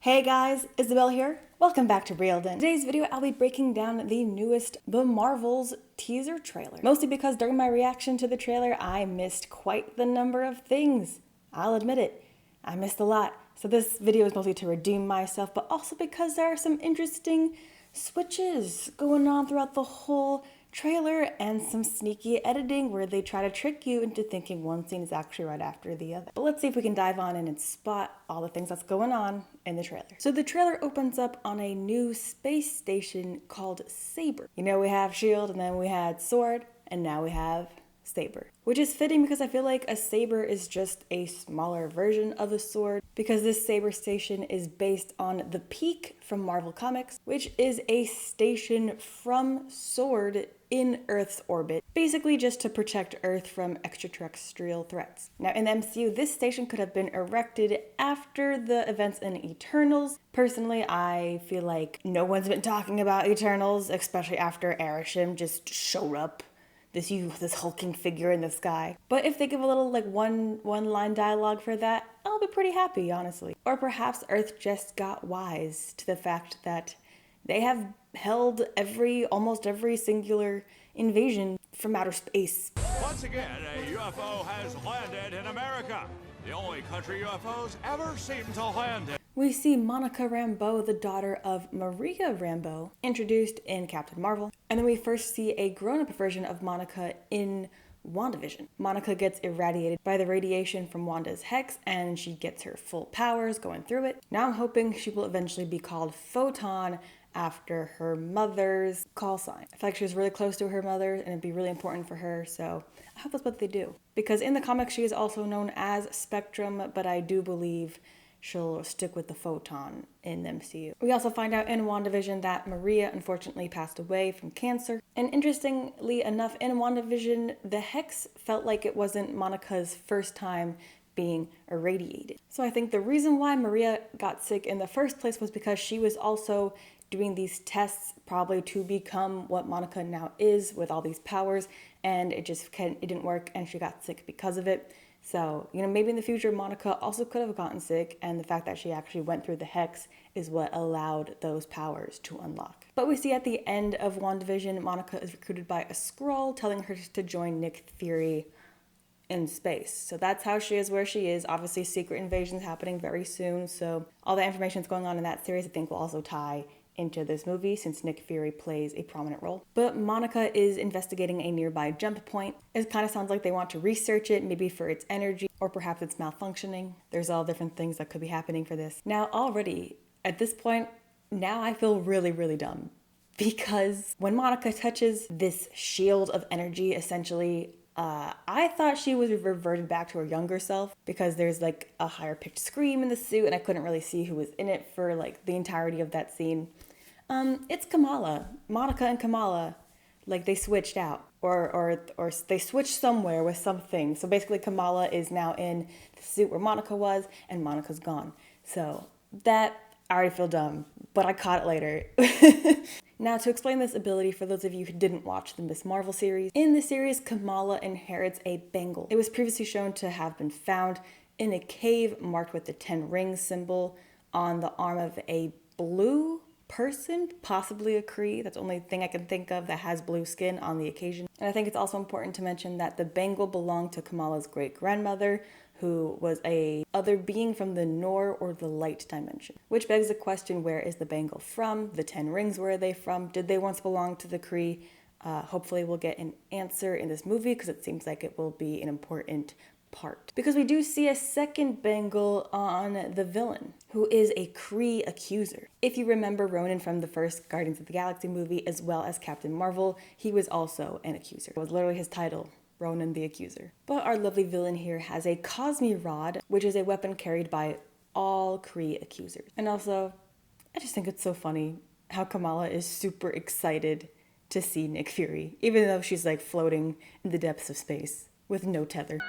Hey guys, Isabel here. Welcome back to Reeled In. Today's video, I'll be breaking down the newest The Marvels teaser trailer. Mostly because during my reaction to the trailer, I missed quite the number of things. I'll admit it, I missed a lot. So this video is mostly to redeem myself, but also because there are some interesting switches going on throughout the whole trailer and some sneaky editing where they try to trick you into thinking one scene is actually right after the other. But let's see if we can dive on in and spot all the things that's going on in the trailer. So the trailer opens up on a new space station called Saber. You know, we have Shield, and then we had Sword, and now we have Saber. Which is fitting because I feel like a saber is just a smaller version of a sword, because this Saber station is based on the Peak from Marvel Comics, which is a station from Sword in Earth's orbit, basically just to protect Earth from extraterrestrial threats. Now in the MCU, this station could have been erected after the events in Eternals. Personally, I feel like no one's been talking about Eternals, especially after Arishem just showed up. This hulking figure in the sky. But if they give a little one line dialogue for that, I'll be pretty happy, honestly. Or perhaps Earth just got wise to the fact that they have held almost every singular invasion from outer space. Once again, a UFO has landed in America. The only country UFOs ever seem to land in. We see Monica Rambeau, the daughter of Maria Rambeau, introduced in Captain Marvel. And then we first see a grown-up version of Monica in WandaVision. Monica gets irradiated by the radiation from Wanda's hex, and she gets her full powers going through it. Now I'm hoping she will eventually be called Photon after her mother's call sign. I feel like she was really close to her mother, and it'd be really important for her, so I hope that's what they do. Because in the comics, she is also known as Spectrum, but I do believe she'll stick with the Photon in the MCU. We also find out in WandaVision that Maria unfortunately passed away from cancer. And interestingly enough, in WandaVision, the Hex felt like it wasn't Monica's first time being irradiated. So I think the reason why Maria got sick in the first place was because she was also doing these tests probably to become what Monica now is with all these powers, and it didn't work, and she got sick because of it. So, maybe in the future, Monica also could have gotten sick, and the fact that she actually went through the Hex is what allowed those powers to unlock. But we see at the end of WandaVision, Monica is recruited by a Skrull telling her to join Nick Fury in space. So that's how she is where she is. Obviously, Secret Invasion's happening very soon, so all the information that's going on in that series I think will also tie into this movie, since Nick Fury plays a prominent role. But Monica is investigating a nearby jump point. It kind of sounds like they want to research it, maybe for its energy, or perhaps it's malfunctioning. There's all different things that could be happening for this. Now already, at this point, now I feel really, really dumb. Because when Monica touches this shield of energy, essentially, I thought she was reverted back to her younger self, because there's a higher pitched scream in the suit, and I couldn't really see who was in it for the entirety of that scene. It's Kamala. Monica and Kamala, they switched out, or they switched somewhere with something. So basically Kamala is now in the suit where Monica was, and Monica's gone. So that, I already feel dumb, but I caught it later. Now, to explain this ability for those of you who didn't watch the Miss Marvel series, in the series, Kamala inherits a bangle. It was previously shown to have been found in a cave marked with the 10 rings symbol on the arm of a blue person, possibly a Cree. That's the only thing I can think of that has blue skin on the occasion. And I think it's also important to mention that the bangle belonged to Kamala's great-grandmother, who was a other being from the Nor or the light dimension. Which begs the question, where is the bangle from? The 10 rings, where are they from? Did they once belong to the Cree? Hopefully we'll get an answer in this movie, because it seems like it will be an important part. Because we do see a second bangle on the villain, who is a Cree accuser. If you remember Ronan from the first Guardians of the Galaxy movie, as well as Captain Marvel, he was also an accuser. It was literally his title, Ronan the Accuser. But our lovely villain here has a Cosmi Rod, which is a weapon carried by all Cree accusers. And also, I just think it's so funny how Kamala is super excited to see Nick Fury, even though she's floating in the depths of space with no tether.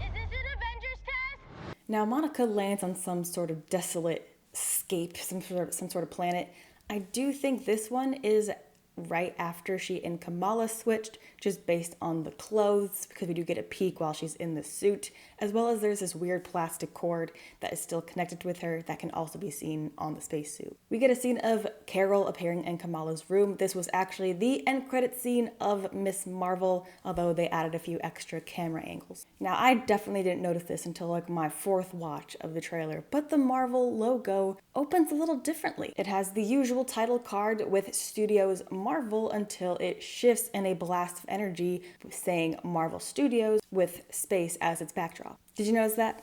Is this an Avengers test? Now Monica lands on some sort of desolate scape, some sort of planet. I do think this one is right after she and Kamala switched, just based on the clothes, because we do get a peek while she's in the suit, as well as there's this weird plastic cord that is still connected with her that can also be seen on the spacesuit. We get a scene of Carol appearing in Kamala's room. This was actually the end credit scene of Miss Marvel, although they added a few extra camera angles. Now, I definitely didn't notice this until like my fourth watch of the trailer, but the Marvel logo opens a little differently. It has the usual title card with Studios Marvel until it shifts in a blast of energy saying Marvel Studios with space as its backdrop. Did you notice that?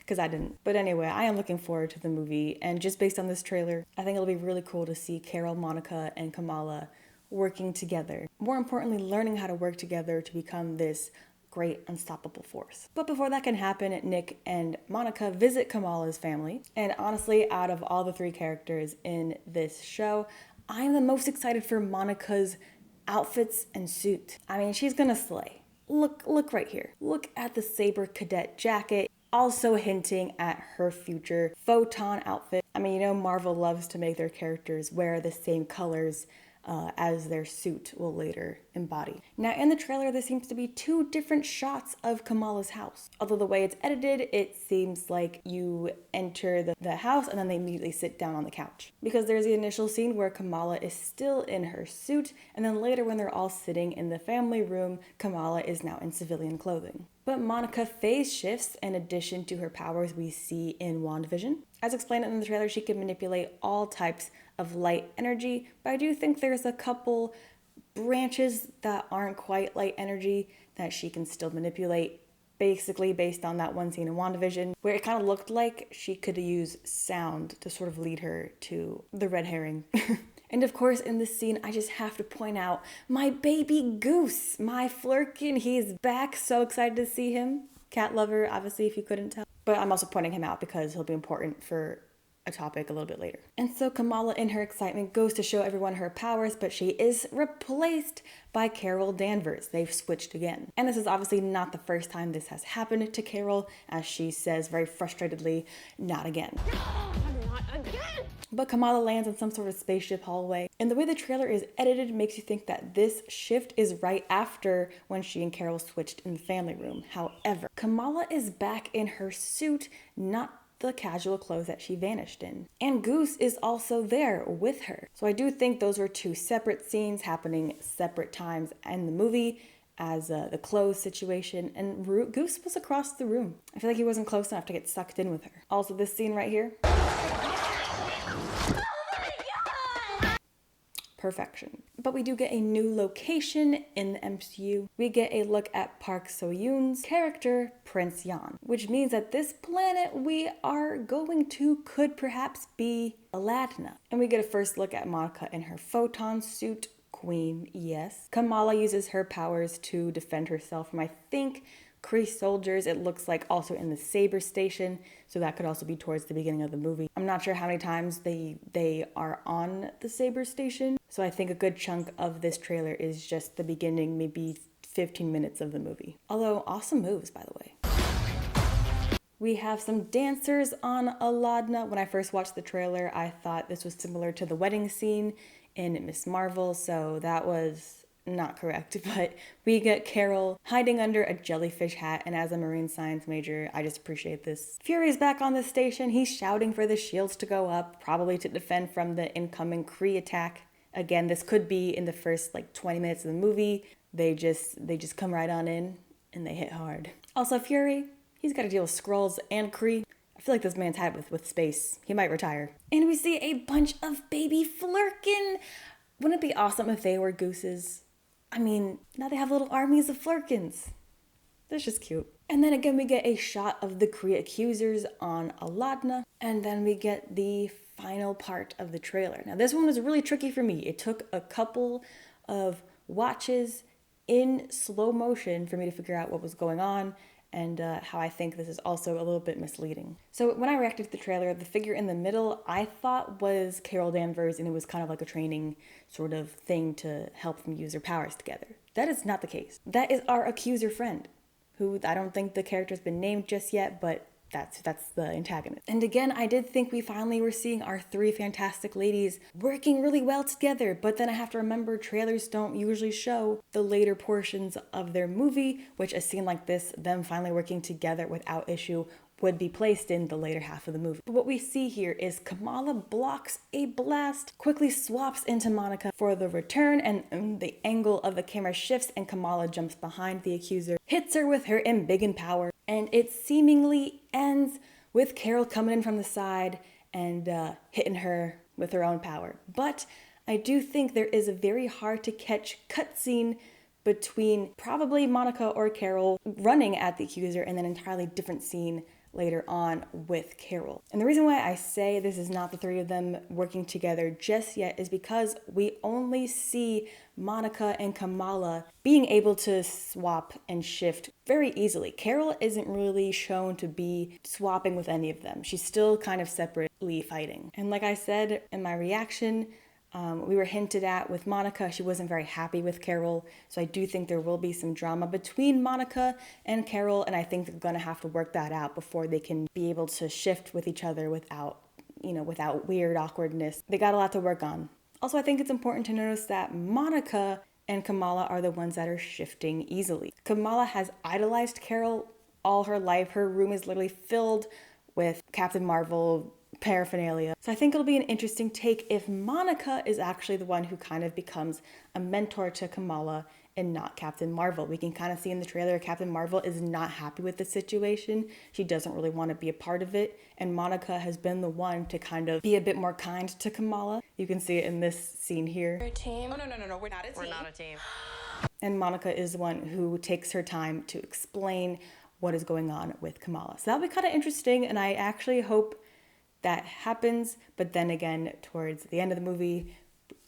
Because I didn't. But anyway, I am looking forward to the movie, and just based on this trailer, I think it'll be really cool to see Carol, Monica, and Kamala working together. More importantly, learning how to work together to become this great unstoppable force. But before that can happen, Nick and Monica visit Kamala's family, and honestly, out of all the three characters in this show, I'm the most excited for Monica's outfits and suit. I mean, she's gonna slay. Look right here. Look at the Saber Cadet jacket, also hinting at her future photon outfit. I mean, you know, Marvel loves to make their characters wear the same colors as their suit will later embody. Now, in the trailer, there seems to be two different shots of Kamala's house. Although the way it's edited, it seems like you enter the house and then they immediately sit down on the couch. Because there's the initial scene where Kamala is still in her suit, and then later when they're all sitting in the family room, Kamala is now in civilian clothing. But Monica phase shifts in addition to her powers we see in WandaVision. As explained in the trailer, she can manipulate all types of light energy, but I do think there's a couple branches that aren't quite light energy that she can still manipulate, basically based on that one scene in WandaVision where it kind of looked like she could use sound to sort of lead her to the red herring. And of course, in this scene, I just have to point out my baby Goose, my Flurkin. He's back. So excited to see him. Cat lover, obviously, if you couldn't tell. But I'm also pointing him out because he'll be important for a topic a little bit later. And so Kamala, in her excitement, goes to show everyone her powers, but she is replaced by Carol Danvers. They've switched again. And this is obviously not the first time this has happened to Carol, as she says very frustratedly, not again. Not again! But Kamala lands in some sort of spaceship hallway, and the way the trailer is edited makes you think that this shift is right after when she and Carol switched in the family room. However, Kamala is back in her suit, not the casual clothes that she vanished in. And Goose is also there with her. So I do think those were two separate scenes happening separate times in the movie as the clothes situation, and Goose was across the room. I feel like he wasn't close enough to get sucked in with her. Also, this scene right here. Perfection. But we do get a new location in the MCU. We get a look at Park So-yoon's character, Prince Yan, which means that this planet we are going to could perhaps be Aladna. And we get a first look at Monica in her photon suit, Queen, yes. Kamala uses her powers to defend herself from, I think, Cree soldiers, it looks like, also in the Saber Station, so that could also be towards the beginning of the movie. I'm not sure how many times they are on the Saber Station, so I think a good chunk of this trailer is just the beginning, maybe 15 minutes of the movie. Although, awesome moves, by the way. We have some dancers on Aladna. When I first watched the trailer, I thought this was similar to the wedding scene in Miss Marvel, so that was not correct. But we get Carol hiding under a jellyfish hat, and as a marine science major, I just appreciate this. Fury's back on the station. He's shouting for the shields to go up, probably to defend from the incoming Cree attack. Again, this could be in the first 20 minutes of the movie. They just come right on in and they hit hard. Also, Fury, he's got to deal with Skrulls and Cree. I feel like this man's had with space. He might retire. And we see a bunch of baby Flurkin. Wouldn't it be awesome if they were gooses? I mean, now they have little armies of Flurkins. That's just cute. And then again, we get a shot of the Cree accusers on Aladna. And then we get the final part of the trailer. Now, this one was really tricky for me. It took a couple of watches in slow motion for me to figure out what was going on, and how I think this is also a little bit misleading. So when I reacted to the trailer, the figure in the middle I thought was Carol Danvers, and it was kind of like a training sort of thing to help them use their powers together. That is not the case. That is our accuser friend, who I don't think the character's been named just yet, but That's the antagonist. And again, I did think we finally were seeing our three fantastic ladies working really well together, but then I have to remember trailers don't usually show the later portions of their movie, which a scene like this, them finally working together without issue, would be placed in the later half of the movie. But what we see here is Kamala blocks a blast, quickly swaps into Monica for the return, and the angle of the camera shifts and Kamala jumps behind the accuser, hits her with her embiggened power, and it seemingly ends with Carol coming in from the side and hitting her with her own power. But I do think there is a very hard to catch cutscene between probably Monica or Carol running at the accuser and then an entirely different scene later on with Carol. And the reason why I say this is not the three of them working together just yet is because we only see Monica and Kamala being able to swap and shift very easily. Carol isn't really shown to be swapping with any of them. She's still kind of separately fighting. And like I said in my reaction, we were hinted at with Monica, she wasn't very happy with Carol, so I do think there will be some drama between Monica and Carol, and I think they're gonna have to work that out before they can be able to shift with each other without weird awkwardness. They got a lot to work on. Also, I think it's important to notice that Monica and Kamala are the ones that are shifting easily. Kamala has idolized Carol all her life. Her room is literally filled with Captain Marvel paraphernalia. So I think it'll be an interesting take if Monica is actually the one who kind of becomes a mentor to Kamala and not Captain Marvel. We can kind of see in the trailer Captain Marvel is not happy with the situation. She doesn't really want to be a part of it. And Monica has been the one to kind of be a bit more kind to Kamala. You can see it in this scene here. We're a team. Oh, no, we're not a team. We're not a team. And Monica is the one who takes her time to explain what is going on with Kamala. So that'll be kind of interesting, and I actually hope that happens. But then again, towards the end of the movie,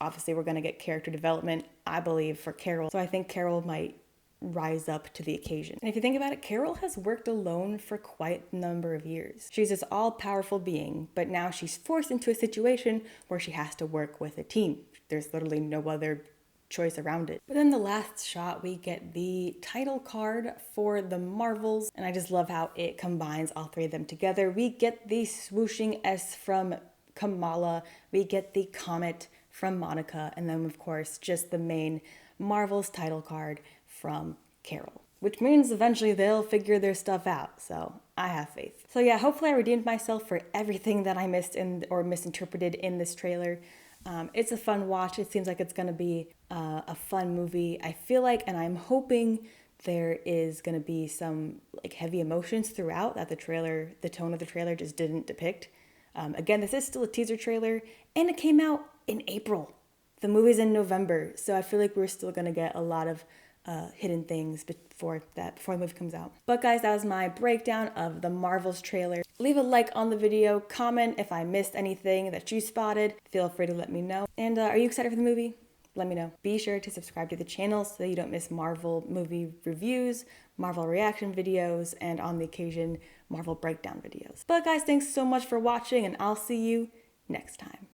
obviously we're going to get character development, I believe, for Carol. So I think Carol might rise up to the occasion. And if you think about it, Carol has worked alone for quite a number of years. She's this all-powerful being, but now she's forced into a situation where she has to work with a team. There's literally no other choice around it. But then the last shot, we get the title card for the Marvels, and I just love how it combines all three of them together. We get the swooshing S from Kamala, we get the comet from Monica, and then of course just the main Marvels title card from Carol, which means eventually they'll figure their stuff out, so I have faith. So yeah, hopefully I redeemed myself for everything that I missed or misinterpreted in this trailer. It's a fun watch. It seems like it's going to be a fun movie. I feel like, and I'm hoping there is going to be some like heavy emotions throughout that the tone of the trailer just didn't depict. Again, this is still a teaser trailer, and it came out in April. The movie's in November, so I feel like we're still going to get a lot of hidden things before the movie comes out. But guys, that was my breakdown of the Marvels trailer. Leave a like on the video, comment if I missed anything that you spotted. Feel free to let me know. And are you excited for the movie? Let me know. Be sure to subscribe to the channel so you don't miss Marvel movie reviews, Marvel reaction videos, and on the occasion, Marvel breakdown videos. But guys, thanks so much for watching, and I'll see you next time.